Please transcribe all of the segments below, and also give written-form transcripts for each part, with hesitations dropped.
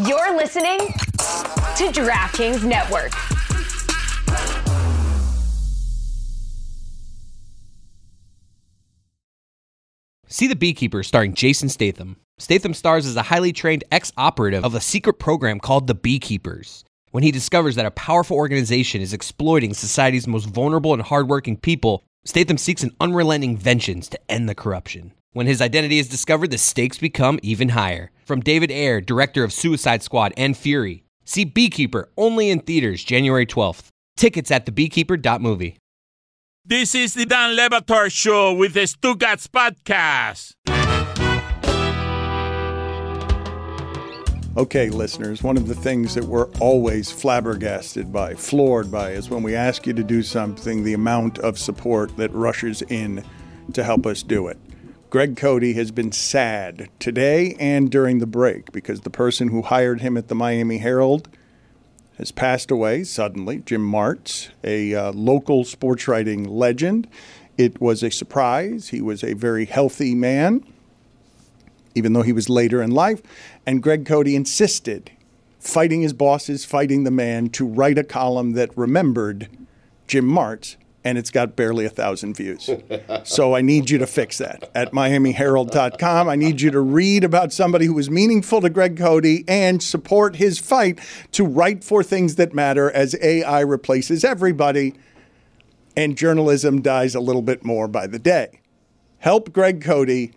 You're listening to DraftKings Network. See The Beekeeper starring Jason Statham. Statham stars as a highly trained ex-operative of a secret program called the Beekeepers. When he discovers that a powerful organization is exploiting society's most vulnerable and hardworking people, Statham seeks an unrelenting vengeance to end the corruption. When his identity is discovered, the stakes become even higher. From David Ayer, director of Suicide Squad and Fury. See Beekeeper only in theaters January 12th. Tickets at thebeekeeper.movie. This is the Dan Le Batard Show with the Stugotz podcast. Okay, listeners, one of the things that we're always flabbergasted by, floored by, is when we ask you to do something, the amount of support that rushes in to help us do it. Greg Cote has been sad today and during the break because the person who hired him at the Miami Herald has passed away suddenly. Jim Martz, a local sports writing legend. It was a surprise. He was a very healthy man, even though he was later in life. And Greg Cote insisted, fighting his bosses, fighting the man, to write a column that remembered Jim Martz, and it's got barely 1,000 views. So I need you to fix that at MiamiHerald.com. I need you to read about somebody who was meaningful to Greg Cote and support his fight to write for things that matter as AI replaces everybody and journalism dies a little bit more by the day. Help Greg Cote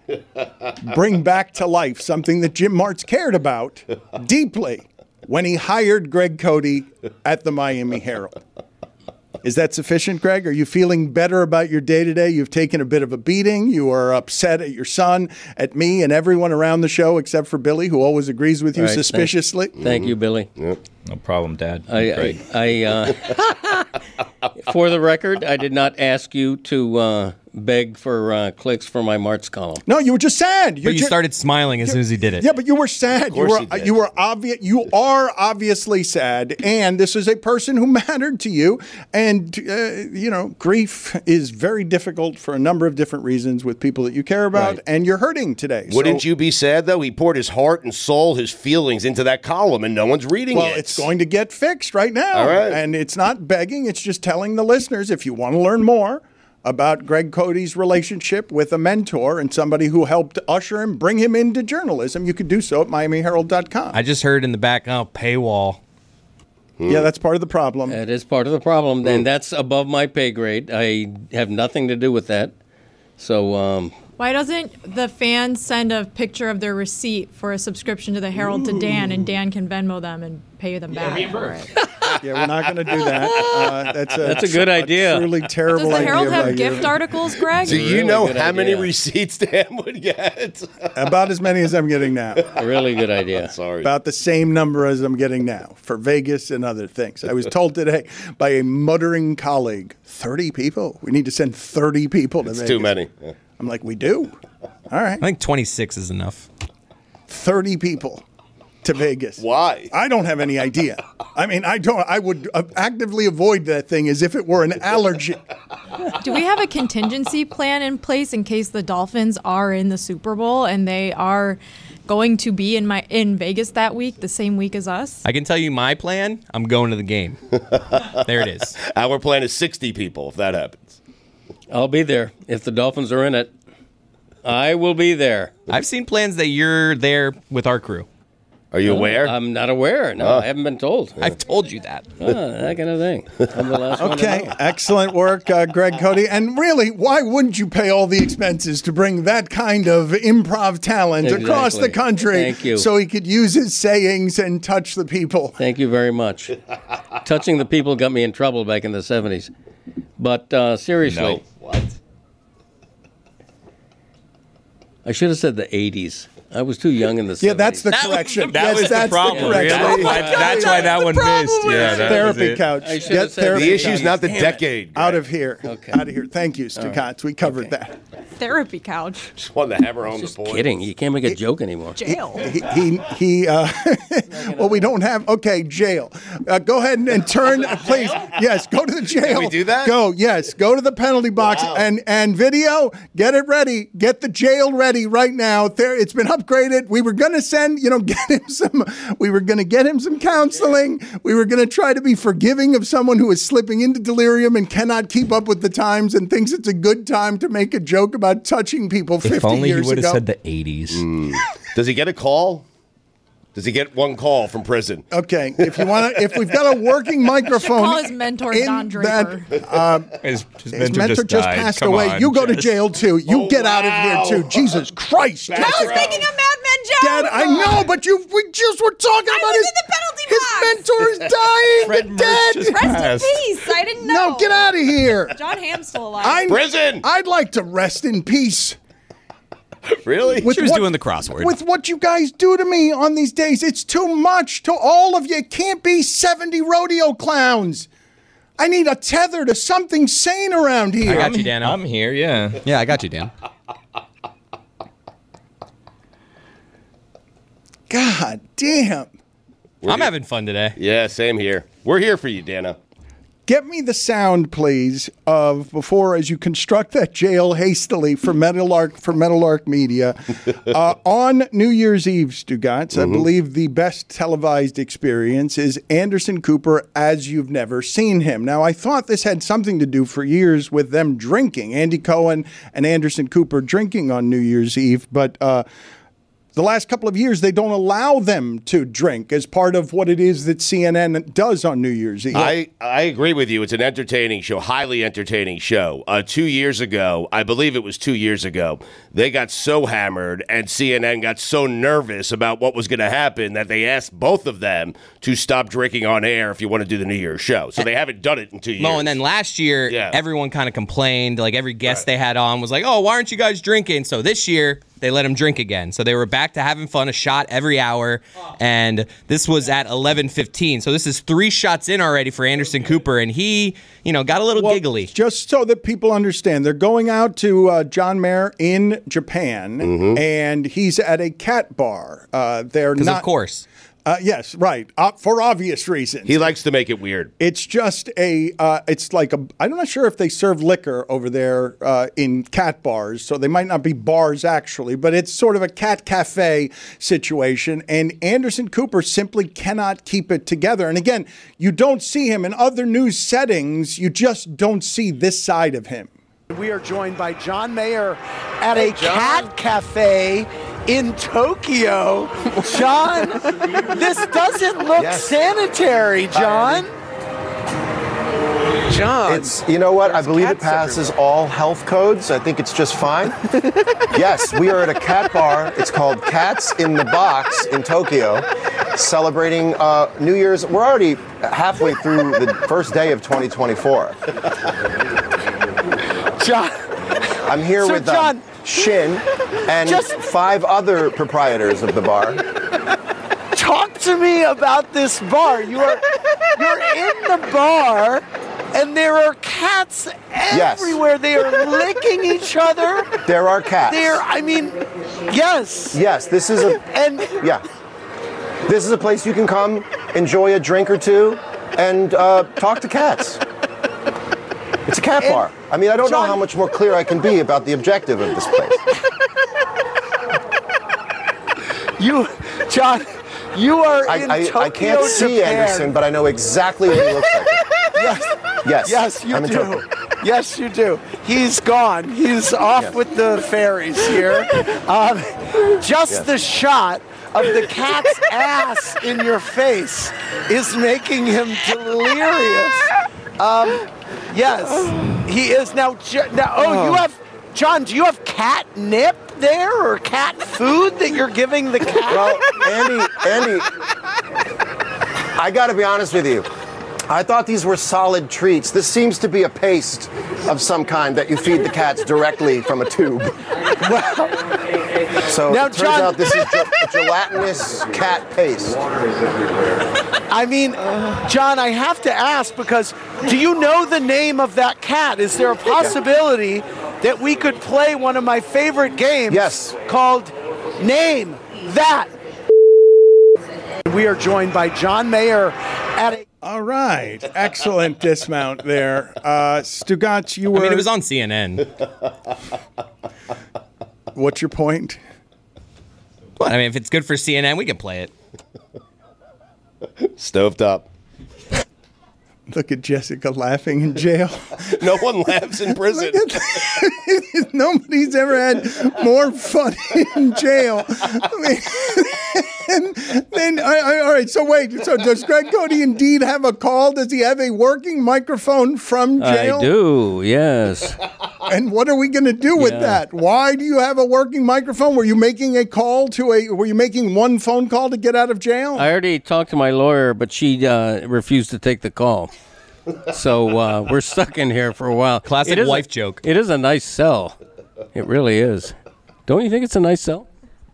bring back to life something that Jim Martz cared about deeply when he hired Greg Cote at the Miami Herald. Is that sufficient, Greg? Are you feeling better about your day-to-day? You've taken a bit of a beating. You are upset at your son, at me, and everyone around the show except for Billy, who always agrees with you suspiciously. Thank you, Billy. Yep. No problem, Dad. Great. For the record, I did not ask you to beg for clicks for my Martz column. No, you were just sad. But you started smiling as soon as he did it. Yeah, but you were sad. You are obviously sad, and this is a person who mattered to you. And grief is very difficult for a number of different reasons with people that you care about, and you're hurting today. Wouldn't you be sad though? He poured his heart and soul, his feelings into that column, and no one's reading it. Well, it's going to get fixed right now. All right. And it's not begging. It's just telling the listeners, if you want to learn more about Greg Cote's relationship with a mentor and somebody who helped usher him, bring him into journalism, you could do so at MiamiHerald.com. I just heard in the back, paywall. Yeah, that's part of the problem. That is part of the problem, and that's above my pay grade. I have nothing to do with that. So, why doesn't the fans send a picture of their receipt for a subscription to the Herald to Dan, and Dan can Venmo them and pay them back for it? Yeah, we're not going to do that. That's a good idea. Truly terrible idea. Does the Herald have gift articles, Greg? Do you know how many receipts Dan would get? About as many as I'm getting now. A really good idea. Sorry. About the same number as I'm getting now for Vegas and other things. I was told today by a muttering colleague, 30 people? We need to send 30 people to Vegas. It's too many. Yeah. I'm like, we do? All right. I think 26 is enough. 30 people to Vegas. Why? I don't have any idea. I mean, I would actively avoid that thing as if it were an allergy. Do we have a contingency plan in place in case the Dolphins are in the Super Bowl and they are going to be in Vegas that week, the same week as us? I can tell you my plan. I'm going to the game. There it is. Our plan is 60 people if that happens. I'll be there if the Dolphins are in it. I will be there. I've seen plans that you're there with our crew. Are you aware? I'm not aware. No, I haven't been told. I've told you that. That kind of thing. I'm the last one to know. Excellent work, Greg Cote. And really, why wouldn't you pay all the expenses to bring that kind of improv talent across the country? Thank you. So he could use his sayings and touch the people. Thank you very much. Touching the people got me in trouble back in the 70s. But seriously. No. What? I should have said the 80s. I was too young in the 70s. Yeah, that's the correction. That was the problem. Correction. Really? That's why that one missed. Yeah, therapy couch. Get therapy the issue's not the decade. Out of here. Okay. Out of here. Thank you, Stugotz. We covered that. Therapy couch. Just wanted to hammer home the Just point. kidding. You can't make a joke anymore. Jail. Well, we don't have, jail. Go ahead and turn, please. Yes, go to the jail. Can we do that? Go to the penalty box. Wow. And video, get it ready. Get the jail ready right now. It's been up upgrade it. We were going to send, we were going to get him some counseling. We were going to try to be forgiving of someone who is slipping into delirium and cannot keep up with the times and thinks it's a good time to make a joke about touching people 50 years ago. If only you would have said the 80s. Does he get a call? Does he get one call from prison? Okay, if we've got a working microphone, call his mentor Don Draper. His mentor just passed away. You go to jail too. You get out of here too. Jesus Christ! I was making a Mad Men joke. Dad, I know, but we just were talking about was in the penalty his box. mentor is dying. Fred Dead. Mertz just Rest in peace. I didn't know. No, get out of here. John Hamm's still alive. Prison. I'd like to rest in peace. Really? She was doing the crossword. With what you guys do to me on these days, it's too much to all of you. It can't be 70 rodeo clowns. I need a tether to something sane around here. I got you, Dan. I'm here, yeah. Yeah, I got you, Dan. God damn. I'm having fun today. Yeah, same here. We're here for you, Dana. Get me the sound, please, of before as you construct that jail hastily for Meadowlark Media. On New Year's Eve, Stugotz, I believe the best televised experience is Anderson Cooper as you've never seen him. Now, I thought this had something to do for years with them drinking, Andy Cohen and Anderson Cooper drinking on New Year's Eve, but the last couple of years, they don't allow them to drink as part of what it is that CNN does on New Year's Eve. I agree with you. It's an entertaining show, highly entertaining show. 2 years ago, I believe it was 2 years ago, they got so hammered and CNN got so nervous about what was going to happen that they asked both of them to stop drinking on air if you want to do the New Year's show. So they haven't done it in 2 years. Mo, and then last year, everyone kind of complained. Like every guest they had on was like, oh, why aren't you guys drinking? So this year, they let him drink again. So they were back to having fun, a shot every hour. And this was at 11:15. So this is 3 shots in already for Anderson Cooper. And he, got a little giggly. Just so that people understand, they're going out to John Mayer in Japan, and he's at a cat bar. They're not, of course. Yes, right. For obvious reasons. He likes to make it weird. It's just it's like I'm not sure if they serve liquor over there in cat bars, so they might not be bars actually, but it's sort of a cat cafe situation. And Anderson Cooper simply cannot keep it together. And again, you don't see him in other news settings. You just don't see this side of him. We are joined by John Mayer at a cat cafe in Tokyo. John, this doesn't look sanitary, John. John. It's, you know what? I believe it passes all health codes. I think it's just fine. Yes, we are at a cat bar. It's called Cats in the Box in Tokyo, celebrating New Year's. We're already halfway through the first day of 2024. John. I'm here with John, Shin and 5 other proprietors of the bar. Talk to me about this bar. You're in the bar, and there are cats everywhere. They are licking each other. There are cats. Yes. Yes, this is This is a place you can come, enjoy a drink or two, and talk to cats. It's a cat bar. I don't know how much more clear I can be about the objective of this place. John, you are in Tokyo, I can't see Japan. Anderson, but I know exactly what he looks like. Yes, you do. Yes, you do. He's gone. He's off with the fairies here. The shot of the cat's ass in your face is making him delirious. Yes, he is now. You have, John. Do you have catnip there or cat food that you're giving the cat? Well, Andy, I got to be honest with you. I thought these were solid treats. This seems to be a paste of some kind that you feed the cats directly from a tube. So now, it turns out this is a gelatinous cat paste. John, I have to ask because do you know the name of that cat? Is there a possibility that we could play one of my favorite games? Yes. Called Name That. We are joined by John Mayer at a... All right. Excellent dismount there. Stugotz, you were... it was on CNN. What's your point? Well, I mean, if it's good for CNN, we can play it. Stoved up. Look at Jessica laughing in jail. No one laughs in prison. Nobody's ever had more fun in jail. All right, so wait. So does Greg Cote indeed have a call? Does he have a working microphone from jail? I do, yes. And what are we going to do with that? Why do you have a working microphone? Were you making a call were you making one phone call to get out of jail? I already talked to my lawyer, but she refused to take the call. So we're stuck in here for a while. Classic wife joke. It is a nice cell. It really is. Don't you think it's a nice cell?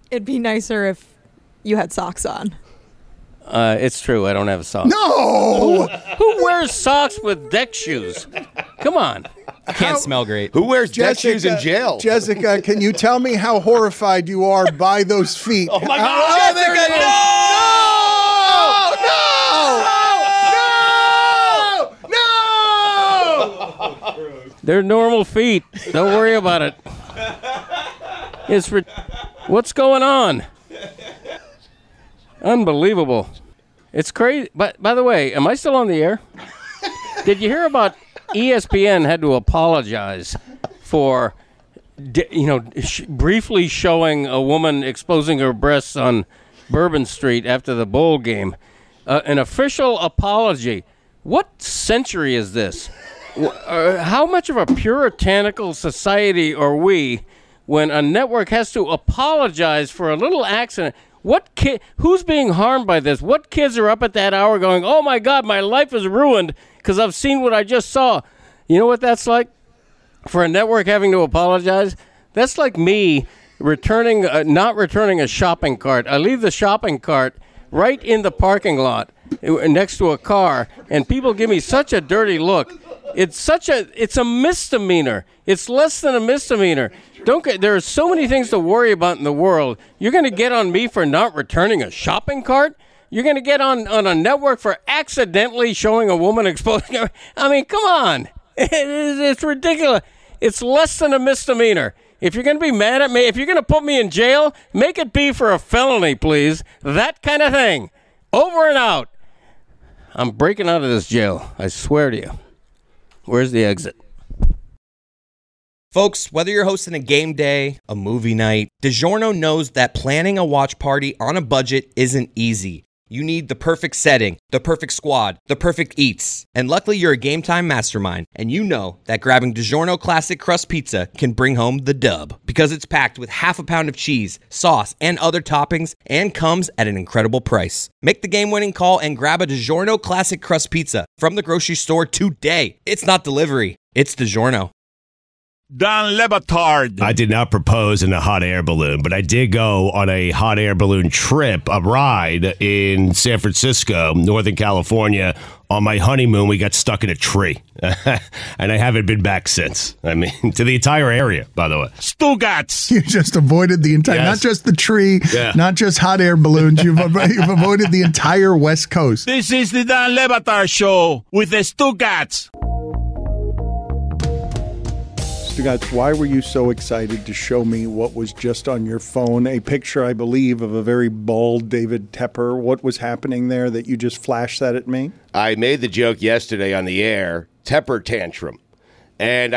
It'd be nicer if you had socks on. It's true. I don't have socks. No! Who wears socks with deck shoes? Come on. Can't smell great. Who wears deck shoes in jail? Jessica, can you tell me how horrified you are by those feet? Oh, my God. Jessica, They're normal feet. Don't worry about it. What's going on? Unbelievable. It's crazy. But by the way, am I still on the air? Did you hear about ESPN had to apologize for, briefly showing a woman exposing her breasts on Bourbon Street after the bowl game? An official apology. What century is this? How much of a puritanical society are we when a network has to apologize for a little accident? Who's being harmed by this? What kids are up at that hour going, oh, my God, my life is ruined because I've seen what I just saw? You know what that's like? For a network having to apologize? That's like me not returning a shopping cart. I leave the shopping cart right in the parking lot next to a car, and people give me such a dirty look. It's a misdemeanor. It's less than a misdemeanor. There are so many things to worry about in the world. You're going to get on me for not returning a shopping cart? You're going to get on a network for accidentally showing a woman exposing her? I mean, come on. It's ridiculous. It's less than a misdemeanor. If you're going to be mad at me, if you're going to put me in jail, make it be for a felony, please. That kind of thing. Over and out. I'm breaking out of this jail. I swear to you. Where's the exit? Folks, whether you're hosting a game day, a movie night, DiGiorno knows that planning a watch party on a budget isn't easy. You need the perfect setting, the perfect squad, the perfect eats. And luckily you're a Game Time mastermind, and you know that grabbing DiGiorno Classic Crust Pizza can bring home the dub. Because it's packed with half a pound of cheese, sauce, and other toppings, and comes at an incredible price. Make the game-winning call and grab a DiGiorno Classic Crust Pizza from the grocery store today. It's not delivery, it's DiGiorno. Don Le Batard. I did not propose in a hot air balloon, but I did go on a hot air balloon trip, a ride in San Francisco, Northern California. On my honeymoon, we got stuck in a tree, and I haven't been back since. I mean, to the entire area, by the way. Stugotz. You just avoided the entire, not just the tree, not just hot air balloons. You've avoided the entire West Coast. This is the Don Le Batard Show with the Stugotz. Stugotz, why were you so excited to show me what was just on your phone? A picture, I believe, of a very bald David Tepper. What was happening there that you just flashed that at me? I made the joke yesterday on the air, Tepper tantrum. And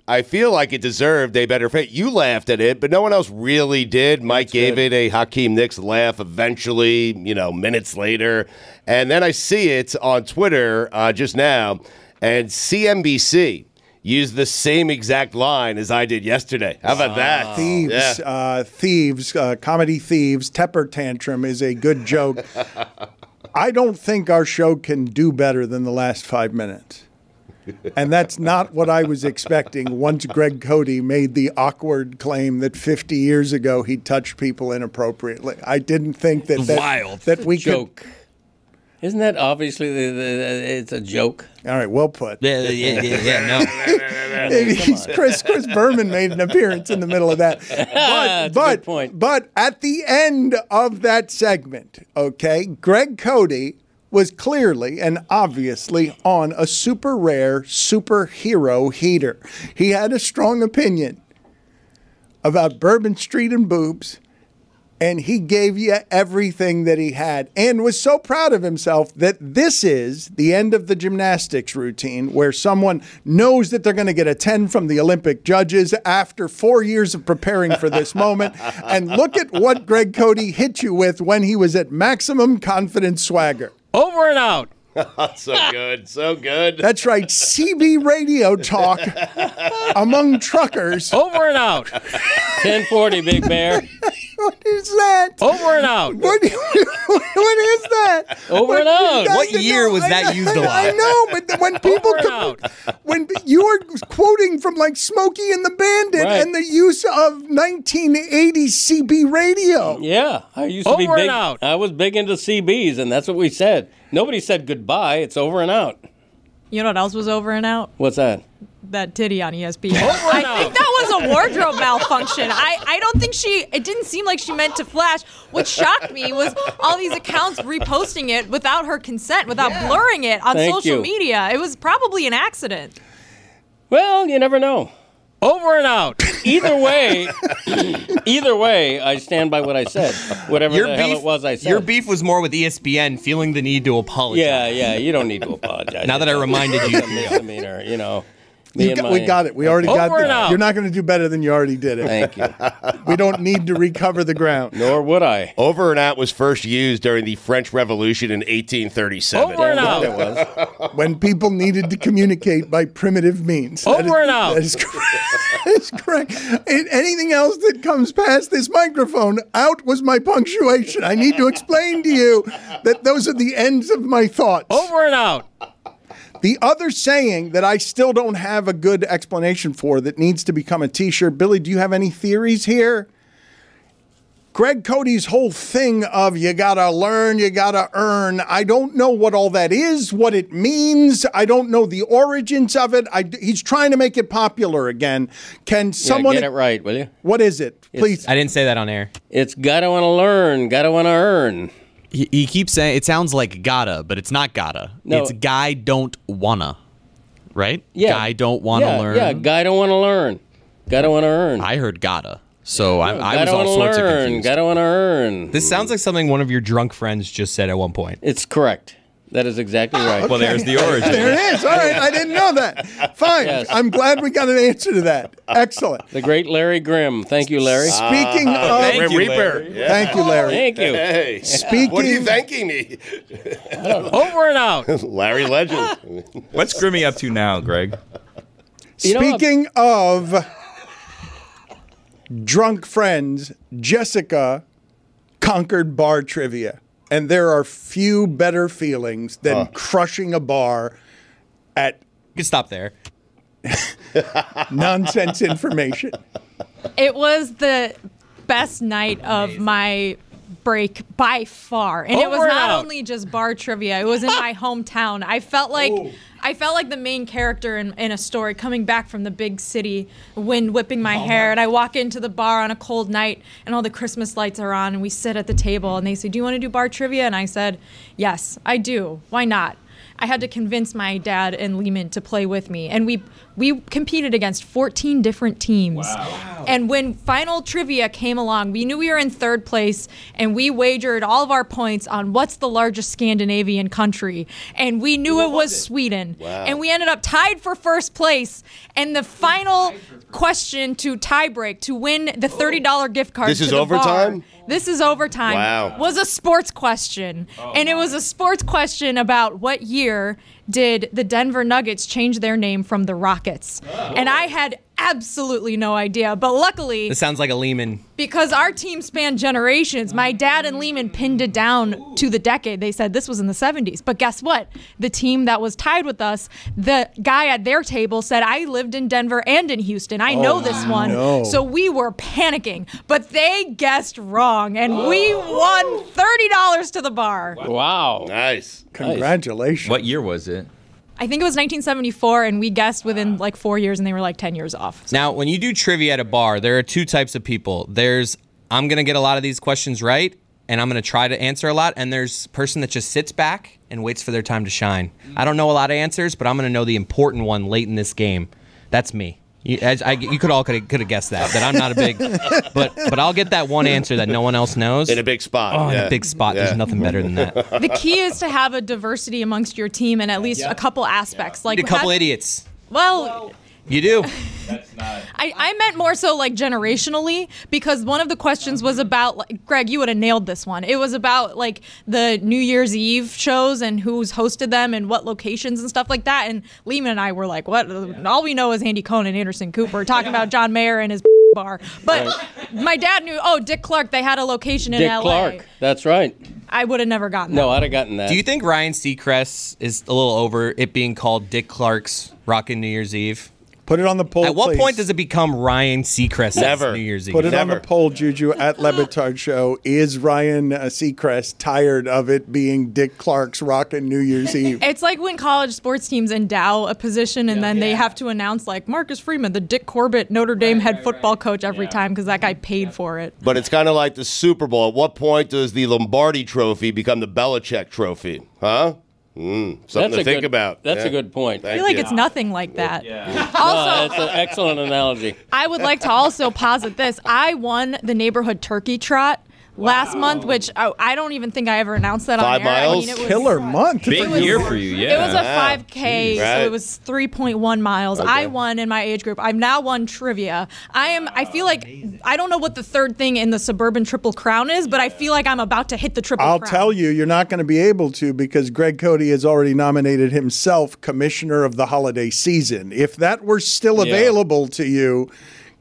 I feel like it deserved a better fate. You laughed at it, but no one else really did. Mike gave it a Hakeem Nicks laugh eventually, minutes later. And then I see it on Twitter just now, and CNBC used the same exact line as I did yesterday. How about that? Thieves, comedy thieves, Tepper tantrum is a good joke. I don't think our show can do better than the last 5 minutes. And that's not what I was expecting once Greg Cote made the awkward claim that 50 years ago he touched people inappropriately. I didn't think that we joke. Could. Isn't that obviously it's a joke? All right, well put. Yeah, no. Chris Berman made an appearance in the middle of that. That's a good point. But at the end of that segment, okay, Greg Cote was clearly and obviously on a super rare superhero heater. He had a strong opinion about Bourbon Street and boobs and he gave you everything that he had and was so proud of himself that this is the end of the gymnastics routine where someone knows that they're going to get a 10 from the Olympic judges after 4 years of preparing for this moment. And look at what Greg Cote hit you with when he was at maximum confidence swagger. Over and out. So good. So good. That's right. CB radio talk among truckers. Over and out. 1040, Big Bear. What is that? Over and out. What is that? Over and out. What year was that used a lot? I know, but when people when you are quoting from like Smokey and the Bandit and the use of 1980 CB radio. Yeah, I used to be big. Out. I was big into CBs, and that's what we said. Nobody said goodbye. It's over and out. You know what else was over and out? What's that? That titty on ESPN. I think that was a wardrobe malfunction. I don't think it didn't seem like she meant to flash. What shocked me was all these accounts reposting it without her consent, without blurring it on social media. It was probably an accident. Well, you never know. Over and out. Either way, I stand by what I said. Whatever the hell it was I said. Your beef was more with ESPN feeling the need to apologize. Yeah, you don't need to apologize. Now that I reminded you. Misdemeanor, you know. We got it. We already got it. Out. You're not going to do better than you already did it. Thank you. We don't need to recover the ground. Nor would I. Over and out was first used during the French Revolution in 1837. Over and out. It was. When people needed to communicate by primitive means. Over and out. That is correct. That is correct. Anything else that comes past this microphone, out was my punctuation. I need to explain to you that those are the ends of my thoughts. Over and out. The other saying that I still don't have a good explanation for that needs to become a T-shirt. Billy, do you have any theories here? Greg Cote's whole thing of you gotta learn, you gotta earn. I don't know what all that is, what it means. I don't know the origins of it. He's trying to make it popular again. Can someone get it right, will you? What is it? Please. I didn't say that on air. It's gotta wanna learn, gotta wanna earn. He keeps saying it sounds like gotta, but it's not gotta. No. It's guy don't wanna, right? Yeah. Guy don't wanna learn. Yeah, guy don't wanna learn. Gotta wanna earn. I heard gotta. So I was all sorts of confused. Gotta wanna earn. This sounds like something one of your drunk friends just said at one point. It's correct. That is exactly right. Okay. Well, there's the origin. There it is. All right, I didn't know that. Fine. Yes. I'm glad we got an answer to that. Excellent. The great Larry Grimm. Thank you, Larry. Speaking of... Thank you, Reaper. Yeah. Thank you, Larry. Thank you. Hey. Speaking... What are you thanking me? Over and out. Larry Legend. What's Grimmy up to now, Greg? Speaking of drunk friends, Jessica conquered bar trivia. And there are few better feelings than crushing a bar at... You can stop there. Nonsense information. It was the best night of my break by far. And it was not only just bar trivia. It was in my hometown. I felt like the main character in a story coming back from the big city, wind whipping my hair, and I walk into the bar on a cold night and all the Christmas lights are on and we sit at the table and they say, "Do you want to do bar trivia?" And I said, "Yes, I do. Why not?" I had to convince my dad and Lehman to play with me. And we competed against 14 different teams. Wow. And when final trivia came along, we knew we were in third place, and we wagered all of our points on what's the largest Scandinavian country. And we knew it was Sweden. Wow. And we ended up tied for first place. And the final question to tiebreak to win the $30 gift card This to is the overtime? bar, this is overtime. Wow. Was a sports question. And it was a sports question about what year did the Denver Nuggets change their name from the Rockets. And I had absolutely no idea. But luckily, This sounds like a Lehman. because our team spanned generations, my dad and Lehman pinned it down to the decade. They said this was in the 70s. But guess what? The team that was tied with us, the guy at their table said, "I lived in Denver and in Houston. I know this one." no. So we were panicking. But they guessed wrong, and we won $30 to the bar. Wow. Nice. Congratulations. What year was it? I think it was 1974, and we guessed within like 4 years, and they were like 10 years off. Now, when you do trivia at a bar, there are two types of people. There's, I'm going to get a lot of these questions right, and I'm going to try to answer a lot. And there's a person that just sits back and waits for their time to shine. I don't know a lot of answers, but I'm going to know the important one late in this game. That's me. You could have guessed that I'm not a big, but I'll get that one answer that no one else knows. In a big spot. Oh, in a big spot. There's nothing better than that. The key is to have a diversity amongst your team in at least a couple aspects. Like a couple idiots. Well, you do. That's not. I meant more so like generationally, because one of the questions was about, like, Greg, you would have nailed this one. It was about like the New Year's Eve shows and who's hosted them and what locations and stuff like that. And Lehman and I were like, what? All we know is Andy Cohn and Anderson Cooper talking about John Mayer and his bar. But my dad knew, Dick Clark, they had a location in Dick LA. Clark, that's right. I would have never gotten that. No, I'd have gotten that. Do you think Ryan Seacrest is a little over it being called Dick Clark's Rockin' New Year's Eve? Put it on the poll. At what please. point does it become Ryan Seacrest's Never. New Year's Eve? Put it on the poll, Juju, at Le Batard Show. Is Ryan Seacrest tired of it being Dick Clark's Rockin' New Year's Eve? It's like when college sports teams endow a position and then they have to announce, like, Marcus Freeman, the Dick Corbett Notre Dame head football coach every time because that guy paid for it. But it's kind of like the Super Bowl. At what point does the Lombardi Trophy become the Belichick Trophy? Huh? Something to think about. That's a good point. I feel like it's nothing like that. Also, that's an excellent analogy. I would like to also posit this. I won the neighborhood turkey trot last month, which I don't even think I ever announced that 5 on air. miles? I mean, it was Killer month. Big year for you, yeah. It was a 5K, Right. so it was 3.1 miles. Okay. I won in my age group. I've now won trivia. I feel like, I don't know what the third thing in the Suburban Triple Crown is, but I feel like I'm about to hit the Triple I'll Crown. tell you, you're not going to be able to, because Greg Cote has already nominated himself Commissioner of the Holiday Season. If that were still available to you,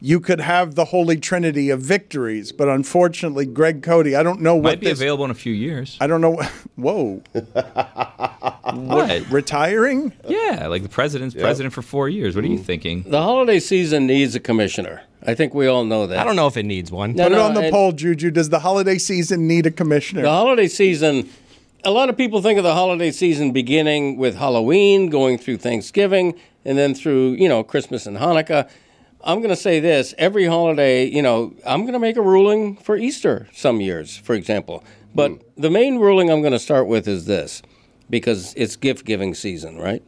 you could have the holy trinity of victories. But unfortunately, Greg Cote, I don't know what Might be available in a few years. I don't know. Whoa. What? Retiring? Yeah, like the president's president for 4 years. What are you thinking? The holiday season needs a commissioner. I think we all know that. I don't know if it needs one. No, Put it on the and poll, Juju. Does the holiday season need a commissioner? The holiday season, a lot of people think of the holiday season beginning with Halloween, going through Thanksgiving, and then through, Christmas and Hanukkah. I'm going to say this. Every holiday, I'm going to make a ruling for Easter some years, for example. But the main ruling I'm going to start with is this, because it's gift-giving season, right?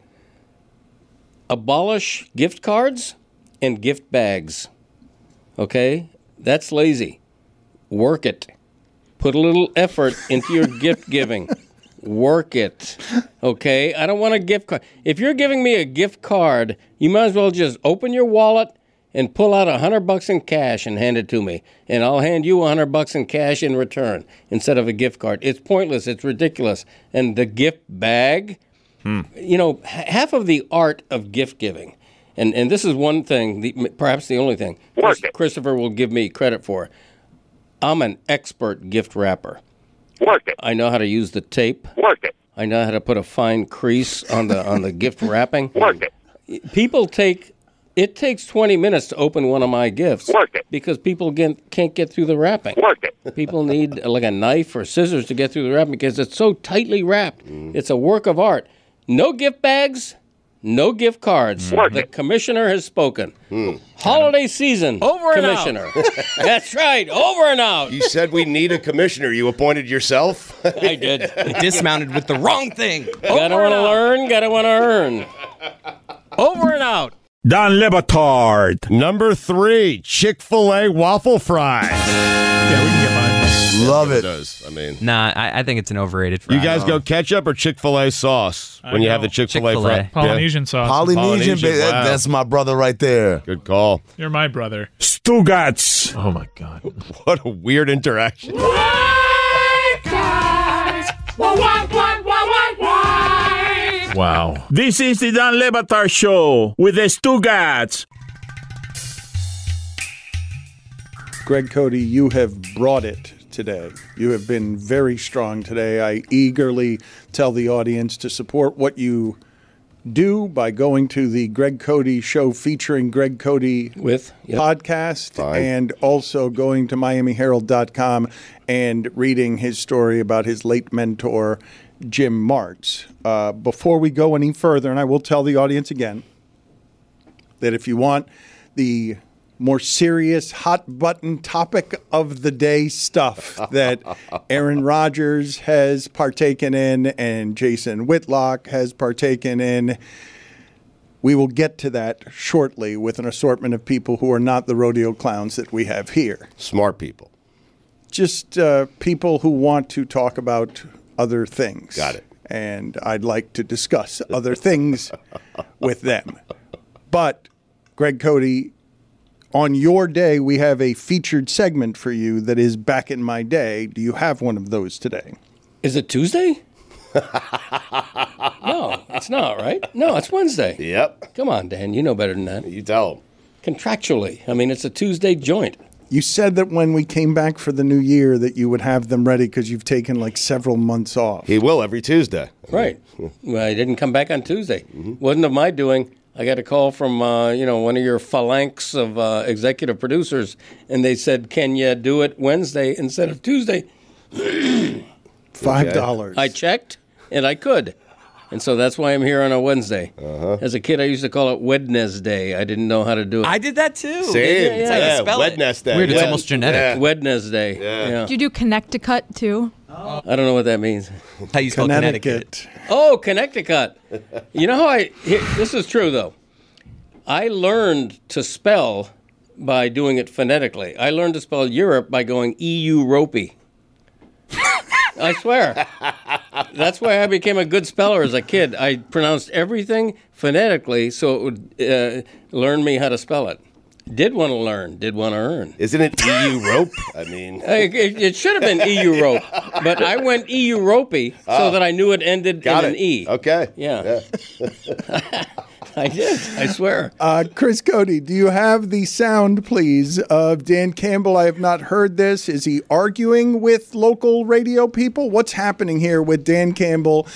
Abolish gift cards and gift bags. Okay? That's lazy. Work it. Put a little effort into your gift giving. Work it. Okay? I don't want a gift card. If you're giving me a gift card, you might as well just open your wallet and pull out $100 in cash and hand it to me. And I'll hand you $100 in cash in return instead of a gift card. It's pointless. It's ridiculous. And the gift bag, half of the art of gift giving, and this is one thing, perhaps the only thing Christopher will give me credit for. I'm an expert gift wrapper. Work it. I know how to use the tape. Work it. I know how to put a fine crease on the gift wrapping. Work it. It takes 20 minutes to open one of my gifts. Work it. Because people can't get through the wrapping. Work it. People need like a knife or scissors to get through the wrapping because it's so tightly wrapped. It's a work of art. No gift bags, no gift cards. The commissioner has spoken. Holiday season. Over and commissioner. That's right. Over and out. You said we need a commissioner. You appointed yourself? I did. Dismounted with the wrong thing. Gotta want to learn. Gotta want to earn. Over and out. Don Le Batard. Number 3, Chick-fil-A waffle fries. Yeah, we can get mine. Love it. Does. I mean, Nah, I think it's an overrated fry. you guys go ketchup or Chick-fil-A sauce when you have the Chick-fil-A Chick-fil-A. fry? Polynesian sauce. Polynesian, Polynesian, wow. that's my brother right there. Good call. You're my brother. Stugotz. Oh my God. What a weird interaction. Wow. This is the Don Le Batard Show with the Stugotz. Greg Cote, you have brought it today. You have been very strong today. I eagerly tell the audience to support what you do by going to the Greg Cote Show featuring Greg Cote podcast and also going to MiamiHerald.com and reading his story about his late mentor, Jim Martz. Before we go any further, and I will tell the audience again that if you want the more serious, hot-button topic of the day stuff that Aaron Rodgers has partaken in and Jason Whitlock has partaken in, We will get to that shortly with an assortment of people who are not the rodeo clowns that we have here. Smart people. Just people who want to talk about other things. Got it. And I'd like to discuss other things with them. But, Greg Cote, on your day, we have a featured segment for you that is Back in My Day. Do you have one of those today? Is it Tuesday? No, it's not, right? No, it's Wednesday. Yep. Come on, Dan. You know better than that. You tell them. Contractually. I mean, it's a Tuesday joint. You said that when we came back for the new year that you would have them ready because you've taken like several months off. He will every Tuesday. Right. Well, I didn't come back on Tuesday. Wasn't of my doing. I got a call from, one of your phalanx of executive producers, and they said, can you do it Wednesday instead of Tuesday? $5. I checked, and I could. And so that's why I'm here on a Wednesday. As a kid, I used to call it Wednesday. I didn't know how to do it. I did that too. Same. Yeah, Wednesday. Weird, it's almost genetic. Wednesday. Yeah. Did you do Connecticut too? I don't know what that means. How you spell Connecticut. Oh, Connecticut. You know how this is true, though. I learned to spell by doing it phonetically. I learned to spell Europe by going EU-ropey. I swear. That's why I became a good speller as a kid. I pronounced everything phonetically so it would learn me how to spell it. Did want to learn, did want to earn. Isn't it EU rope? I mean, it should have been EU rope, but I went EU ropey so that I knew it ended in an E. Okay. Yeah. I did. I swear. Chris Cote, do you have the sound, please, of Dan Campbell? I have not heard this. Is he arguing with local radio people? What's happening here with Dan Campbell?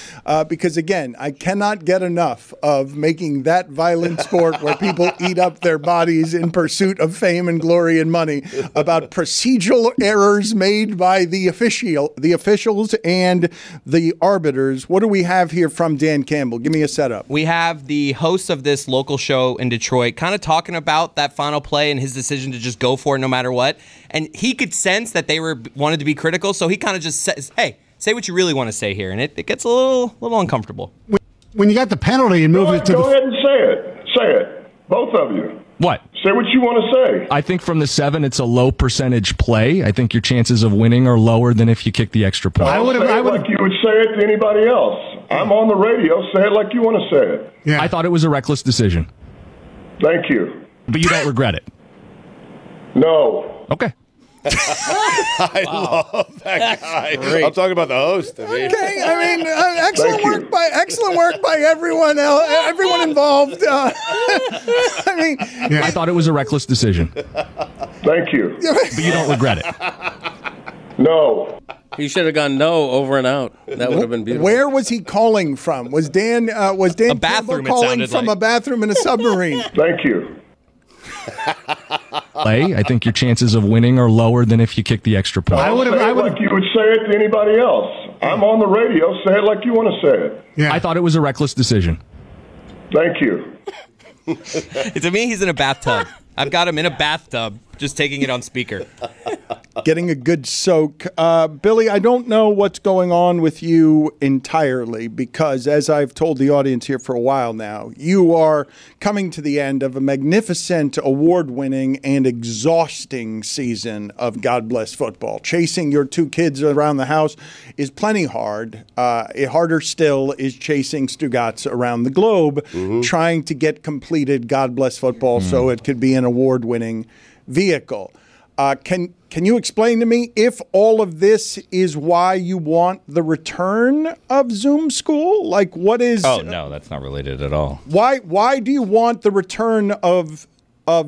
Because, again, I cannot get enough of making that violent sport where people eat up their bodies in pursuit of fame and glory and money about procedural errors made by the officials and the arbiters. What do we have here from Dan Campbell? Give me a setup. We have the host of this local show in Detroit kind of talking about that final play and his decision to just go for it no matter what. And he could sense that they wanted to be critical, so he kind of just says, hey, say what you really want to say here. And it gets a little uncomfortable. When you got the penalty and moved it to go ahead and say it. Say it. Both of you. What? Say what you want to say. I think from the 7, it's a low percentage play. I think your chances of winning are lower than if you kick the extra point. I would like you would say it to anybody else. I'm on the radio. Say it like you want to say it. Yeah. I thought it was a reckless decision. Thank you. But you don't regret it? No. Okay. I love that guy. I'm talking about the host. Okay, I mean, excellent work by everyone involved. I mean, I thought it was a reckless decision. Thank you. But you don't regret it. No. He should have gone no over and out. That would have been beautiful. Where was he calling from? Was Dan bathroom, Campbell calling from a bathroom in a submarine? Thank you. I think your chances of winning are lower than if you kick the extra point. I would like you would say it to anybody else. I'm on the radio. Say it like you want to say it. Yeah. I thought it was a reckless decision. Thank you. To me, he's in a bathtub. I've got him in a bathtub, just taking it on speaker. Getting a good soak. Billy, I don't know what's going on with you entirely because, as I've told the audience here for a while now, you are coming to the end of a magnificent, award-winning, and exhausting season of God Bless Football. Chasing your 2 kids around the house is plenty hard. Harder still is chasing Stugotz around the globe, trying to get completed God Bless Football so it could be an award-winning vehicle. Can you explain to me if all of this is why you want the return of Zoom school? Like, what is? Oh no, that's not related at all. Why do you want the return of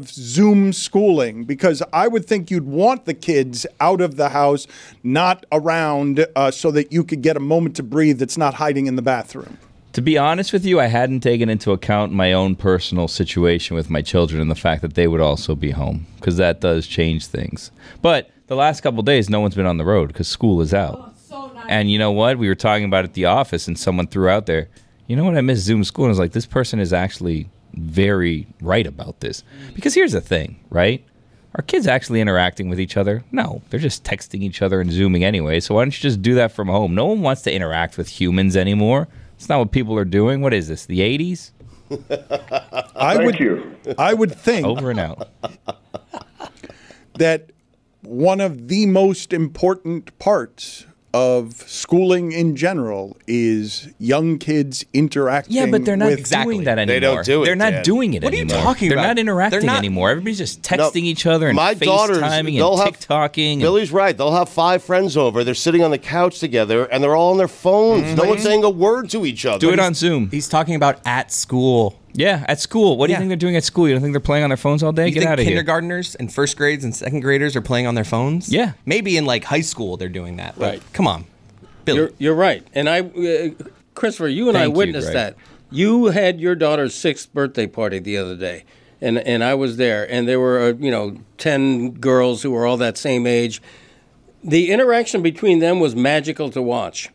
Zoom schooling? Because I would think you'd want the kids out of the house, not around, so that you could get a moment to breathe that's not hiding in the bathroom. To be honest with you, I hadn't taken into account my own personal situation with my children and the fact that they would also be home, because that does change things. But the last couple of days, no one's been on the road because school is out. Oh, so nice. And you know what? We were talking about it at the office, and someone threw out there, you know what? I miss Zoom school. And I was like, this person is actually very right about this. Because here's the thing, right? Are kids actually interacting with each other? No, they're just texting each other and Zooming anyway. So why don't you just do that from home? No one wants to interact with humans anymore. It's not what people are doing. What is this, the 80s? Thank you. I would think Over and out. that one of the most important parts of schooling in general is young kids interacting. Yeah, but they're not with doing that anymore. They don't do it, They're not Dan. doing it What are you anymore. talking They're about? not interacting They're not- anymore. Everybody's just texting each other and My daughters, FaceTiming they'll and have TikToking. Billy's right. They'll have 5 friends over. They're sitting on the couch together, and they're all on their phones. No one's saying a word to each other. Do it on Zoom. He's talking about at school. Yeah, at school. What do you Yeah. think they're doing at school? You don't think they're playing on their phones all day? You Get think out of here. kindergartners and first grades and second graders are playing on their phones? Yeah. Maybe in like high school they're doing that. But Right. come on, Billy. You're right. And Christopher, you and I Thank you, witnessed Greg. that. You had your daughter's 6th birthday party the other day, and I was there, and there were 10 girls who were all that same age. The interaction between them was magical to watch.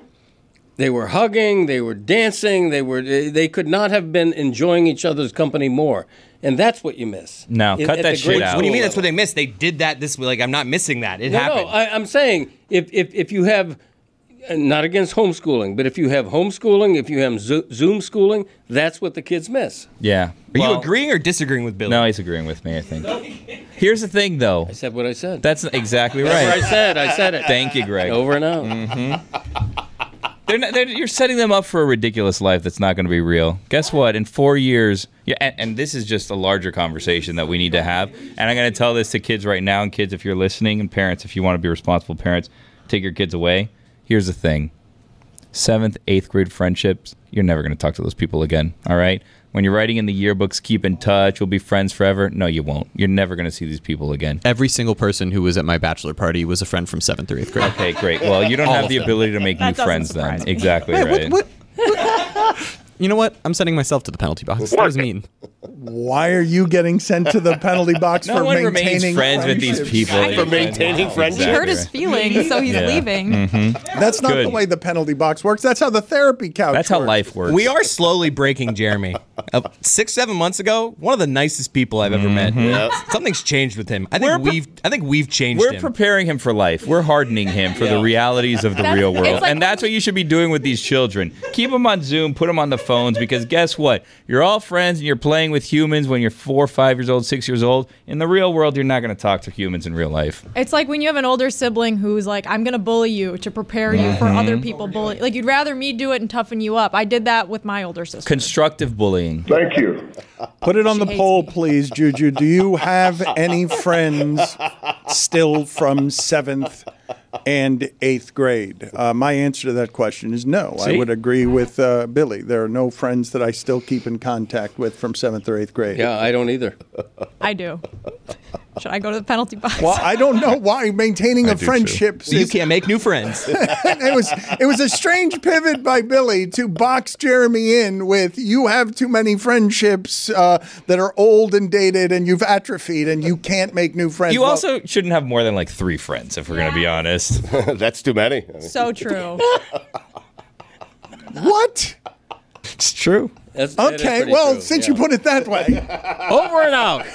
They were hugging, they were dancing, they could not have been enjoying each other's company more. And that's what you miss. No, cut at that the shit grade out. What do you mean school that's what level. they missed? They did that this way. Like, I'm not missing that. It No, happened. no, I'm saying if you have, not against homeschooling, but if you have homeschooling, if you have Zoom schooling, that's what the kids miss. Yeah. Are Well, you agreeing or disagreeing with Billy? No, he's agreeing with me, I think. Here's the thing, though. I said what I said. That's exactly That's right. what I said it. Thank you, Greg. Over and out. You're setting them up for a ridiculous life that's not going to be real. Guess what? In 4 years, and this is just a larger conversation that we need to have. And I'm going to tell this to kids right now, and kids, if you're listening, and parents, if you want to be responsible parents, take your kids away. Here's the thing. 7th, 8th grade friendships, you're never going to talk to those people again, all right? When you're writing in the yearbooks, keep in touch, we'll be friends forever. No, you won't. You're never going to see these people again. Every single person who was at my bachelor party was a friend from 7th or 8th grade. Okay, great. Well, you don't All have of the them. ability to make new friends then. Exactly right. What? You know what? I'm sending myself to the penalty box. That was mean. Why are you getting sent to the penalty box No for one remains maintaining friends with these friendships? people. For maintaining friendship. He hurt his feelings, so he's leaving. That's not Good. the way the penalty box works. That's how the therapy couch That's how works. life works. We are slowly breaking Jeremy. 6-7 months ago, one of the nicest people I've ever met. Something's changed with him. I think we've changed We're him. preparing him for life. We're hardening him for the realities of the real it's world. like- And that's what you should be doing with these children. Keep them on Zoom, put them on the phones, because guess what? You're all friends and you're playing with humans when you're 4, 5 years old, 6 years old. In the real world, you're not going to talk to humans in real life. It's like when you have an older sibling who's like, I'm going to bully you to prepare you for other people bully. Like, you'd rather me do it and toughen you up. I did that with my older sister. Constructive bullying. Thank you. Put it on the hates poll, me. please, Juju. Do you have any friends still from 7th and 8th grade? My answer to that question is no. I See? would agree with Billy. There are no friends that I still keep in contact with from 7th or 8th grade. Yeah, I don't either. I do. Should I go to the penalty box? Well, I don't know why maintaining a friendship. You can't make new friends. It was a strange pivot by Billy to box Jeremy in with you have too many friendships that are old and dated and you've atrophied and you can't make new friends. You Well, also shouldn't have more than like 3 friends, if we're going to be honest. That's too many. So true. what? It's true. That is Okay, pretty well, true, since yeah. you put it that way. Over and out.